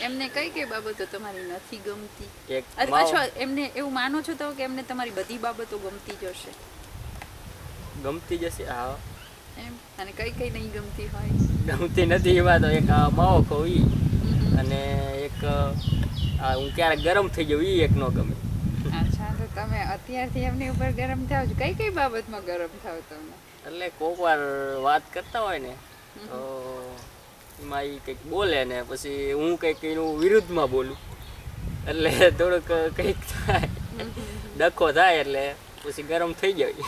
એમને કઈ બાબતો તમારી નથી ગમતી? એક અથવા એમને એવું માનો છો તો કે એમને તમારી બધી બાબતો ગમતી જ હશે? ગમતી જ હશે, હા. એમ? અને કઈ નહીં ગમતી હોય? ગમતી નથી એમાં તો એક માવો ખાવ ઈ, અને એક હું ક્યારેક ગરમ થઈ જાઉં ઈ એક ન ગમે. અચ્છા, તો તમે અત્યારથી એમની ઉપર ગરમ થાવ છો? કઈ બાબતમાં ગરમ થાવ તમે? એટલે કોક વાર વાત કરતા હોય ને તો એમાં એ કંઈક બોલે ને પછી હું કંઈક એનું વિરુદ્ધમાં બોલું, એટલે થોડુંક કંઈક થાય, ડખો થાય, એટલે પછી ગરમ થઈ જાય.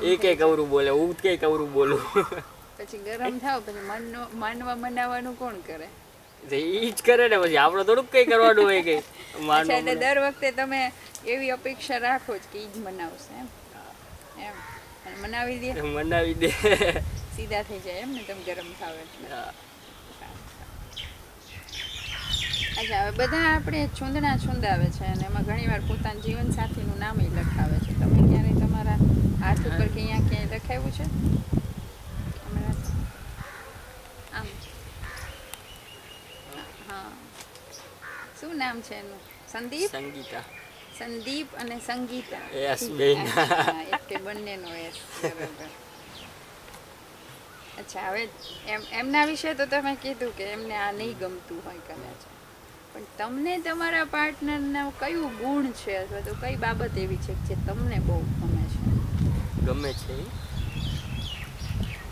એ કંઈક અવરું બોલે, હું કંઈક અવરું બોલું. પછી ગરમ થાવ પછી મનાવવાનું કોણ કરે? ઈ જ કરે ને, પછી આપણે થોડુંક કંઈ કરવાનું હોય કંઈ અચ્છા, એટલે દર વખતે તમે એવી અપેક્ષા રાખો જ કે ઈ જ મનાવશે એમ? એમ અને મનાવી દે? મનાવી દે. સીધા થઈ જાય એમ ને તમે ગરમ થાવ એટલે? અચ્છા, હવે બધા આપણે છૂંદાવે છે અને એમાં ઘણી વાર પોતાના જીવનસાથીનું નામ લખાવે છે. તમે ક્યારે તમારા હાથ ઉપર કે અહીંયા ક્યાંય લખાવ્યું છે? આમ હા, શું નામ છે એનું? સંદીપ? સંગીતા. સંદીપ અને સંગીતા. યસ, બેન. એટલે બંનેનો એસ. બરાબર. અચ્છા, હવે એમના વિશે તો તમે કીધું કે એમને આ નહીં ગમતું હોય કદાચ, પણ તમને તમારા પાર્ટનરના કયું ગુણ છે અથવા તો કઈ બાબત એવી છે જે તમને બહુ ગમે છે? ગમે છે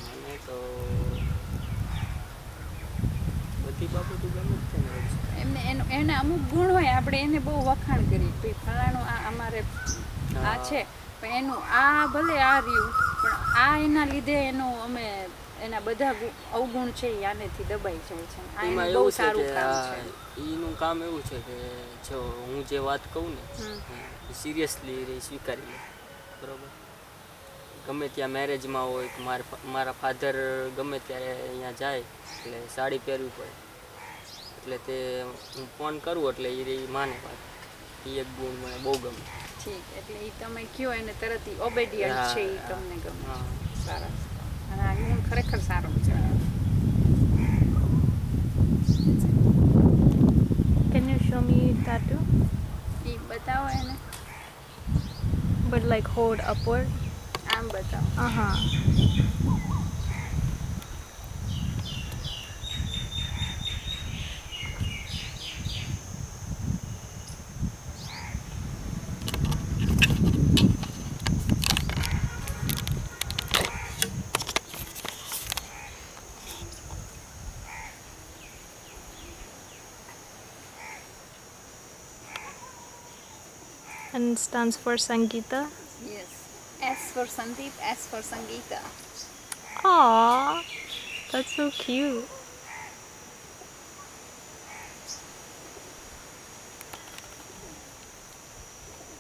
મને તો બધી બાબતો ગમે છે ને. એમને એના અમુક ગુણ હોય, આપણે એને બહુ વખાણ કરી ભાઈ ફલાણું આ અમારે આ છે, પણ એનું આ ભલે આ રહ્યું પણ આ એના લીધે અમે એના બધા અવગુણ છે એ આનેથી દબાઈ જાય છે. આ એનું બહુ સારું કામ છે. એનું કામ એવું છે કે જો હું જે વાત કહું ને સિરિયસલી સ્વીકારી લે, બરાબર. ગમે ત્યાં મેરેજમાં હોય તો મારા ફાધર ગમે ત્યારે અહીંયા જાય એટલે સાડી પહેરવી પડે, એટલે તે હું ફોન કરું એટલે એ માને વાત. એ એક ગુણ મને બહુ ગમે. ઠીક, એટલે એ તમે કહો એને તરત ઓબેડિયન્ટ છે એ તમને ગમે. સરસ. અને આ ગુણ ખરેખર સારો છે. Can you show me tattoo? એ બતાવો એને. But like hold upward? આમ બતાવો. And it stands for Sangeeta? Yes. S for Sandeep, S for Sangeeta. Aww, that's so cute.